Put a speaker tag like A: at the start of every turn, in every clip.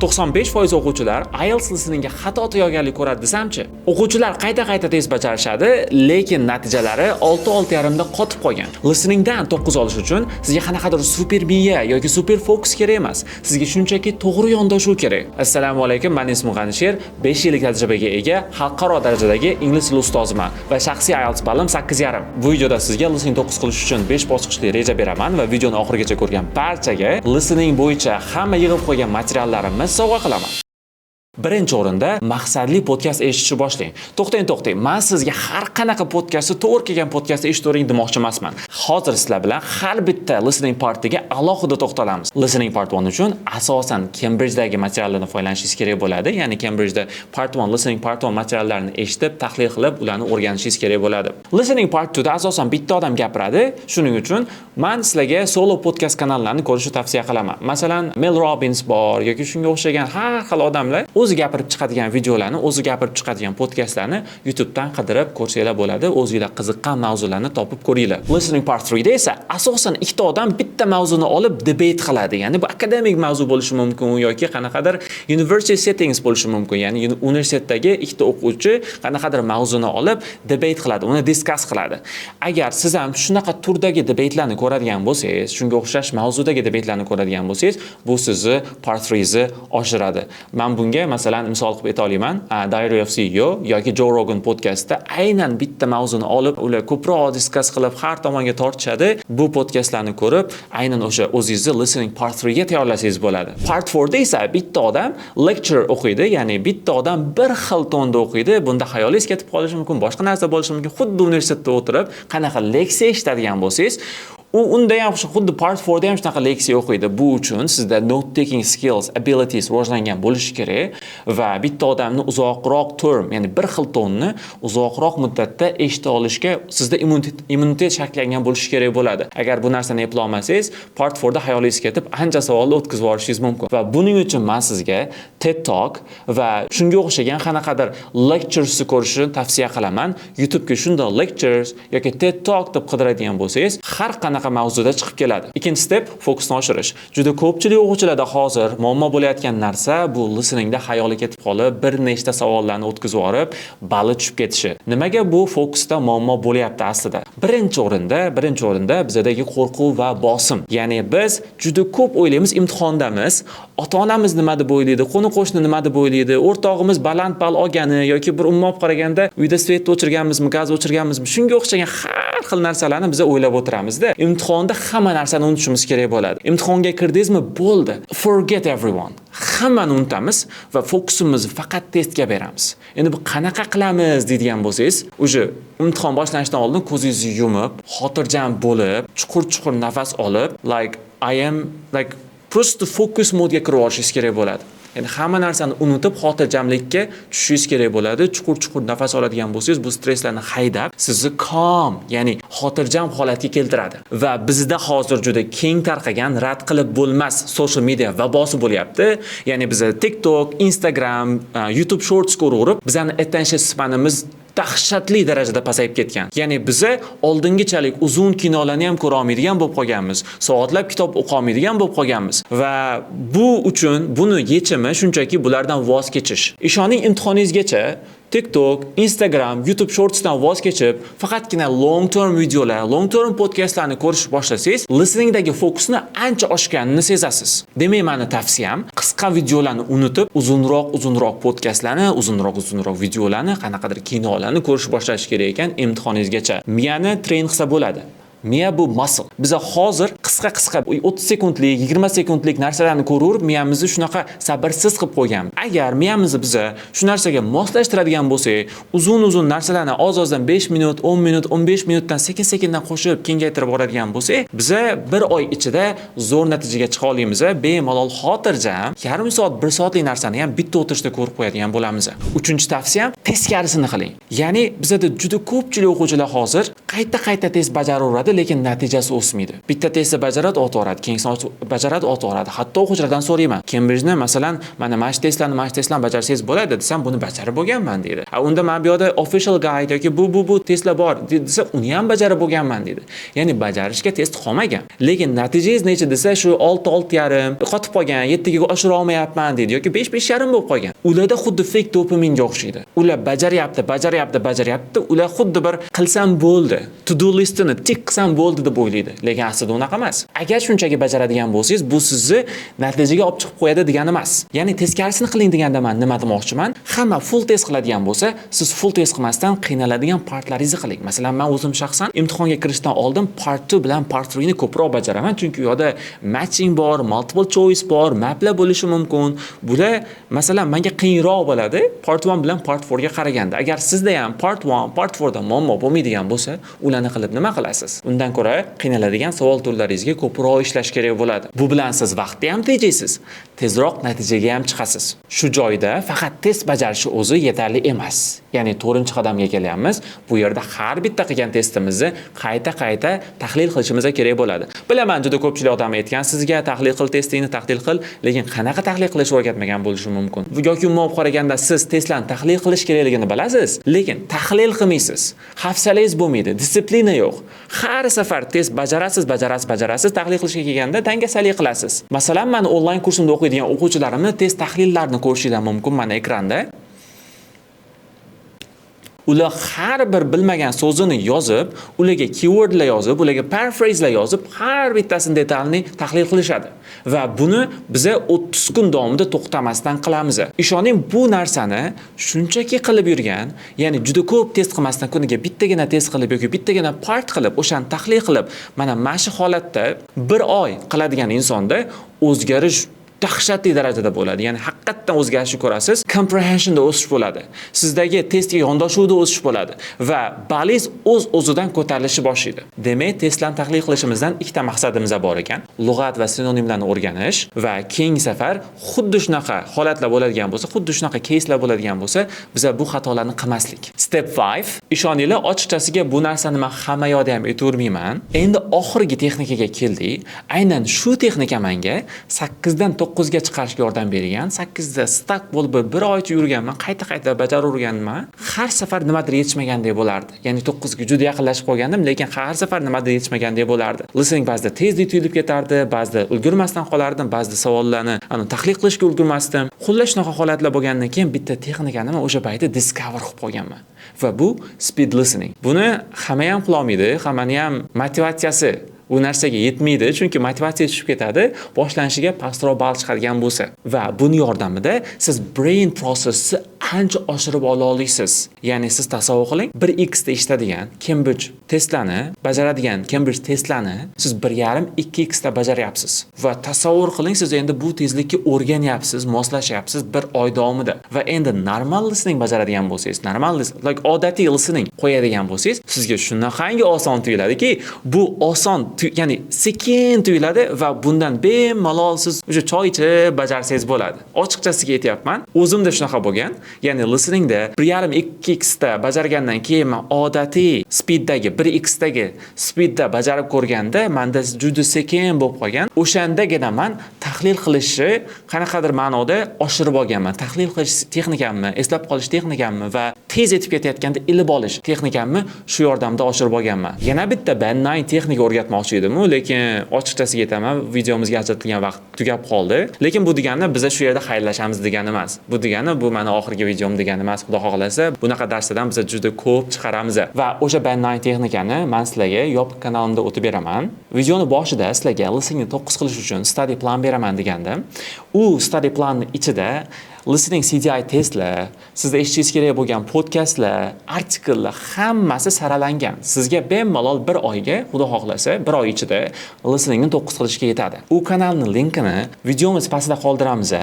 A: 95% o'quvchilar IELTS listeningga xato tayyorgarlik ko'radi desamchi. O'quvchilar qayta test bajarishadi, lekin natijalari 6-6,5 da qotib qolgan. Listeningdan 9 olish uchun sizga qanaqadir super miya yoki super fokus kerak emas. Sizga shunchaki to'g'ri yondashuv kerak. Assalomu alaykum, men ismim G'anishir, 5 yillik tajribaga ega xalqaro darajadagi ingliz tili ustoziman va shaxsiy IELTS ballim 8,5. Bu videoda sizga listening 9 qilish uchun 5 bosqichli reja beraman va videoni oxirigacha ko'rgan barchaga listening bo'yicha hamma yig'ib qo'ygan materiallarimni sovg'a qilaman. Birinchi o'rinda maqsadli podkast eshitishni boshlang. To'xtang. Men sizga har qanaqa podkastni to'g'ri kelgan podkastni eshitavering demoqchi emasman. Hozir sizlar bilan har bitta listening partiga alohida to'xtalamiz. Listening part 1 uchun asosan Cambridge'dagi materiallardan foydalanishingiz kerak bo'ladi. Ya'ni Cambridge'da part 1, listening part 1 materiallarini eshitib, tahlil qilib, ularni o'rganishingiz kerak bo'ladi. Listening part 2 da asosan bitta odam gapiradi. Shuning uchun men sizlarga solo podkast kanallarni ko'rishni tavsiya qilaman. Masalan, Mel Robbins bor yoki shunga o'xshagan har xil odamlar o'zi gapirib chiqadigan videolarni, o'zi gapirib chiqadigan podkastlarni YouTube dan qidirib ko'rsanglar bo'ladi. O'zingizlar qiziqqan mavzularni topib ko'ringlar. Listening part 3 da esa asosan ikkita odam bitta mavzuni olib debate qiladi. Ya'ni bu akademik mavzu bo'lishi mumkin yoki qanaqadir university settings bo'lishi mumkin. Ya'ni universitetdagi ikkita o'quvchi qanaqadir mavzuni olib debate qiladi, uni discuss qiladi. Agar siz ham shunaqa turdagi debatelarni ko'radigan bo'lsangiz, shunga o'xshash mavzudagi debatelarni ko'radigan bo'lsangiz, bu sizni part 3ni oshiradi. Men bunga masalan misol qilib ayta olaman, Diary of CEO yoki Joe Rogan podkastda aynan bitta mavzuni olib, ular ko'proq discuss qilib har tomonga tortishadi. Bu podkastlarni ko'rib, aynan o'sha o'zingizni listening part 3 ga tayyorlasangiz bo'ladi. Part 4 da esa bitta odam lecture o'qiydi, ya'ni bitta odam bir xil tonda o'qiydi. Bunda xayolingiz ketib qolishi mumkin, boshqa narsa bo'lishi mumkin. Xuddi universitetda o'tirib, qanaqa leksiya eshitadigan bo'lsangiz, unda ham xuddi part 4 da ham shunaqa leksiya o'qiydi. Bu uchun sizda note taking skills, abilities rivojlangan bo'lishi kerak va bitta odamni uzoqroq term, ya'ni bir xil tonni uzoqroq muddatda eshita olishga sizda immunitet shakllangan bo'lishi kerak bo'ladi. Agar bu narsani eplay olmasangiz, part 4 da hayolingiz ketib, ancha savolni o'tkazib yuborishingiz mumkin. Va buning uchun men sizga TED Talk va shunga o'xshagan qanaqadir lecturesni ko'rishni tavsiya qilaman. YouTube'ga shunday lectures yoki TED Talk deb qidiradigan bo'lsangiz, har qanaqa mavzuda chiqib keladi. Ikkinchi step fokusni oshirish. Juda ko'pchilik o'quvchilarda hozir muammo bo'layotgan narsa bu listeningda xayoli ketib qolib, bir nechta savollarni o'tkazib yuborib, bali tushib ketishi. Nimaga bu fokusda muammo bo'layapti aslida? Birinchi o'rinda bizdagi qo'rquv va bosim. Ya'ni biz juda ko'p o'ylaymiz imtihondamiz, ota-onamiz nima deb o'ylaydi, qo'ni-qo'shni nima deb o'ylaydi, o'rtog'imiz baland ball olgani yoki bir umuman qaraganda uyda svetni o'chirganmizmi, gaz o'chirganmizmi, shunga o'xshagan har xil narsalarni biz o'ylab o'tiramizda. Imtihonda hamma narsani unutishimiz kerak bo'ladi. Imtihonga kirdingizmi, bo'ldi. Forget everyone. Hammani unutamiz va fokusimizni faqat testga beramiz. Endi bu qanaqa qilamiz deydigan bo'lsangiz, o'sha imtihon boshlanishidan oldin ko'zingizni yumib, xotirjam bo'lib, chuqur nafas olib, просто focus modga kirib olishingiz kerak bo'ladi. Ya'ni hamma narsani unutib xotirjamlikka tushishingiz kerak bo'ladi. Chuqur nafas oladigan bo'lsangiz, bu stresslarni haydab, sizni calm, ya'ni xotirjam holatga keltiradi. Va bizda hozir juda keng tarqagan rad qilib bo'lmas social media vabosi bo'lyapti. Ya'ni biz TikTok, Instagram, YouTube Shorts ko'raverib, bizning attention spanimiz dahshatli darajada pasayib ketgan. Ya'ni biz oldingichalik uzun kinolarni ham ko'ra olmaydigan bo'lib qolganmiz. Soatlab kitob o'qiy olmaydigan bo'lib qolganmiz. Va bu uchun buni yechimi shunchaki bulardan voz kechish. Ishoning imtihoningizgacha TikTok, Instagram, YouTube Shortsdan voz kechib, faqatgina long term videolar, long term podcastlarni ko'rish boshlasangiz, listeningdagi fokusni ancha oshganini sezasiz. Demak, meni tavsiyam qisqa videolarni unutib, uzunroq podcastlarni, uzunroq videolarni, qanaqadir kinolarni ko'rish boshlash kerak ekan imtihoningizgacha. Miyani train qilsa bo'ladi. Miya bu muscle. Biz hozir qisqa 30 sekundlik, 20 sekundlik narsalarni ko'raverib, miyamizni shunaqa sabrsiz qilib qo'ygan. Agar miyamizni biz shu narsaga moslashtiradigan bo'lsak, uzun narsalarni oz-ozdan 5 minut, 10 minut, 15 minutdan sekin-sekindan qo'shib kengaytirib boradigan bo'lsak, biz bir oy ichida zo'r natijaga chiqa olamiz. Bemalol xotirjam, yarim soat, 1 soatlik narsani ham bitta o'tirishda ko'rib qo'yadigan bo'lamiz. Uchinchi tavsiyam teskarisini qiling. Ya'ni bizda juda ko'pchilik o'quvchilar hozir qayta test bajaraveradi, lekin natijasi o'smaydi. Bitta testni bajaradi, o'taveradi, keyingisini bajaradi, o'taveradi. Hatto o'quvchilardan so'rayman. Cambridgeni masalan, mana mana shu testlarni bajarsangiz bo'ladi desam, buni bajarib bo'lganman deydi. Unda men bu yerda official guide yoki bu testlar bor desa, uni ham bajarib bo'lganman deydi. Ya'ni bajarishga test qolmagan. Lekin natijangiz necha desa, shu 6.5 qotib qolgan, 7 ga oshira olmayapman deydi yoki 5.5 bo'lib qolgan. Ularda xuddi fake dopaminga o'xshaydi. Ular bajaryapti. Ular xuddi bir qilsam bo'ldi, to-do listini tik qilsam bo'ldi deb o'ylaydi. Lekin aslida unaqa emas. Agar shunchaki bajaradigan bo'lsangiz, bu sizni natijaga olib chiqib qo'yadi degani emas. Ya'ni teskarisini qiling deganda men nima demoqchiman? Hamma full test qiladigan bo'lsa, siz full test qilmasdan qiynaladigan partlaringizni qiling. Masalan, men o'zim shaxsan imtihonga kirishdan oldin part 2 bilan part 3 ni ko'proq bajaraman, chunki u yerda matching bor, multiple choice bor, maplar bo'lishi mumkin. Bular masalan menga qiyinroq bo'ladi part 1 bilan part 4 ga qaraganda. Agar sizda ham part 1, part 4 da muammo bo'lmaydigan bo'lsa, ularni qilib nima qilasiz? Undan ko'ra qiynaladigan savol turlaringizga ko'proq ishlash kerak bo'ladi. Bu bilan siz vaqtni ham tejaysiz, tezroq natijaga ham chiqasiz. Shu joyda faqat test bajarish o'zi yetarli emas. Ya'ni 4-qadamga kelyapmiz. Bu yerda har bitta qilgan testimizni qayta tahlil qilishimiz kerak bo'ladi. Bilaman, juda ko'pchilik odam aytgan, sizga tahlil qil, testingni tahlil qil, lekin qanaqa tahlil qilishni o'rgatmagan bo'lishi mumkin. Yoki umuman qaraganda siz testlarni tahlil qilish kerakligini bilasiz, lekin tahlil qilmaysiz. Hafsalangiz bo'lmaydi, disiplina yo'q. Har safar test bajarasiz, tahlil qilishga kelganda dangasalik qilasiz. Masalan, men onlayn kursimda o'qiydigan o'quvchilarimni test tahlillarini ko'rishingiz mumkin mana ekranda. Ular har bir bilmagan so'zini yozib, ularga keywordlar yozib, ularga paraphrase yozib, har bittasini detalni tahlil qilishadi. Va buni biz 30 kun davomida to'xtamasdan qilamiz. Ishoning, bu narsani shunchaki qilib yurgan, ya'ni juda ko'p test qilmasdan kuniga bittagina test qilib yoki bittagina part qilib, o'shani tahlil qilib, mana shu holatda 1 oy qiladigan insonda o'zgarish dahshatli darajada bo'ladi. Ya'ni haqiqatan o'zgarishni ko'rasiz. Comprehensionda o'sish bo'ladi. Sizdagi testga yondashuvda o'sish bo'ladi va balingiz o'z-o'zidan ko'tarilishi boshlaydi. Demak, testlarni tahlil qilishimizdan ikkita maqsadimiz bor ekan. Lug'at va sinonimlarni o'rganish va keyingi safar xuddi shunaqa holatlar bo'ladigan bo'lsa, xuddi shunaqa caselar bo'ladigan bo'lsa, biz bu xatolarni qilmaslik. Step 5. Ishoninglar, ochiqchasiga bu narsani men hamma yoqda ham aytmayman. Endi oxirgi texnikaga keldik. Aynan shu texnika menga 8 dan 9 ga chiqarishga yordam bergan. 8 da stuck bo'lib 1 oycha yurganman, qayta bajaraverganman. Har safar nimadir yetishmagandek bo'lardi. Ya'ni 9 ga juda yaqinlashib qolgandim, lekin har safar nimadir yetishmagandek bo'lardi. Listening ba'zida tezlik tuyulib ketardi, ba'zida ulgurmasdan qolardim, ba'zida savollarni tahlil qilishga ulgurmasdim. Xullas shunaqa holatlar bo'lgandan keyin bitta texnikani men o'sha paytda discover qilib qo'yganman. Va bu speed listening. Buni hamma ham qila olmaydi, hammani ham motivatsiyasi bu narsaga yetmaydi, chunki motivatsiya tushib ketadi, boshlanishiga pastroq ball chiqadigan bo'lsa. Va buni yordamida siz brain processni ancha oshirib ola olasiz. Ya'ni siz tasavvur qiling, 1x da ishladigan Cambridge testlarni, bajaradigan Cambridge testlarni siz 1.5-2x da bajaryapsiz. Va tasavvur qiling, siz endi bu tezlikka o'rganyapsiz, moslashyapsiz 1 oy davomida. Va endi normal listening bajaradigan bo'lsangiz, odatiy listening qo'yadigan bo'lsangiz, sizga shunaqangi oson tuyuladiki, bu oson, ya'ni sekin tuyuladi va bundan bemalol siz o'sha choy ichib bajarsangiz bo'ladi. Ochiqchasiga aytyapman, o'zimda shunaqa bo'lgan. Ya'ni listeningda 1.5-2x da bajargandan keyin men odatiy speeddagi 1x dagi speedda bajarib ko'rganda menda juda sekin bo'lib qolgan. O'shandagina men tahlil qilishni qanaqadir ma'noda oshirib olganman. Tahlil qilish texnikamni, eslab qolish texnikamni va tez etib ketayotganda ilib olish texnikamni shu yordamda oshirib olganman. Yana bitta Band 9 texnika o'rgatmoqchi edim, lekin ochiqchasiga aytaman, videomizga ajratilgan vaqt tugab qoldi. Lekin bu degani biz shu yerda xayrlashamiz degani emas. Bu degani bu mana oxirgi videom degani emas. Xudo xohlasa, bunaqa darslardan biz juda ko'p chiqaramiz. Va o'sha Band 9 texnikani men sizlarga yopiq kanalimda o'tib beraman. Videoni boshida sizlarga listeningni 9 qilish uchun study plan beraman degandim. U study planning ichida listening CDI testlar, sizda eshitishingiz kerak bo'lgan podkastlar, artikellar hammasi saralangan. Sizga bemalol 1 oyga, xudo xohlasa, 1 oy ichida listeningni 9 qilishga yetadi. U kanalning linkini videomiz pastida qoldiramiz.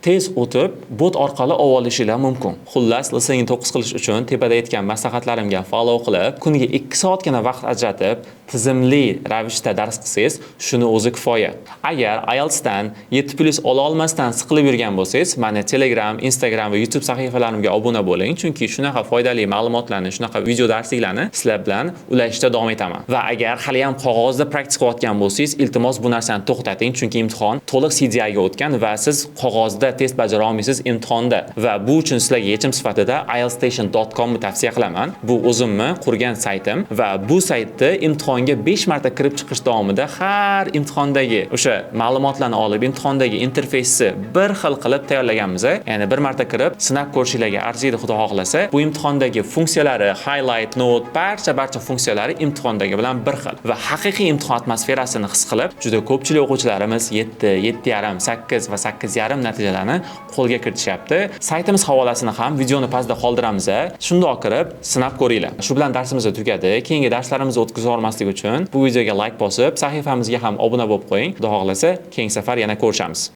A: tez o'tib, bot orqali olishingiz mumkin. Xullas, listeningni to'qqiz qilish uchun tepada aytgan maslahatlarimga follow qilib, kuniga 2 soatgina vaqt ajratib, tizimli ravishda dars qilsangiz, shuni o'zi kifoya. Agar IELTSdan 7+ ola olmasdan siqilib yurgan bo'lsangiz, meni Telegram, Instagram va YouTube sahifalarimga obuna bo'ling, chunki shunaqa foydali ma'lumotlarni, shunaqa video darsliklarni sizlar bilan ulashishda davom etaman. Va agar hali ham qog'ozda praktika qilayotgan bo'lsangiz, iltimos bu narsani to'xtating, chunki imtihon to'liq CDI ga o'tgan va siz qog'ozda test bajara olmaysiz imtihonda. Va bu uchun sizlarga yechim sifatida ieltstation.com ni tavsiya qilaman. Bu o'zimni qurgan saytim va bu saytda imtihonga 5 marta kirib chiqish davomida har imtihondagi o'sha ma'lumotlarni olib, imtihondagi interfeysni bir xil qilib tayyorlaganmiz. Ya'ni bir marta kirib sinab ko'rishinglarga arziydi, xudo xohlasa. Bu imtihondagi funksiyalari, highlight, note, barcha funksiyalari imtihondagi bilan bir xil va haqiqiy imtihon atmosferasini his qilib, juda ko'pchilik o'quvchilarimiz 7, 7,5, 8 va 8,5 natijalarni qo'lga kiritishyapti. Saytimiz havolasini ham videoni pastda qoldiramiz. Shundoq kirib sinab ko'ringlar. Shu bilan darsimiz tugadi. Keyingi darslarimizni o'tkazib olmaslik uchun bu videoga like bosib, sahifamizga ham obuna bo'lib qo'ying. Xudo xohlasa, keyingi safar yana ko'rishamiz.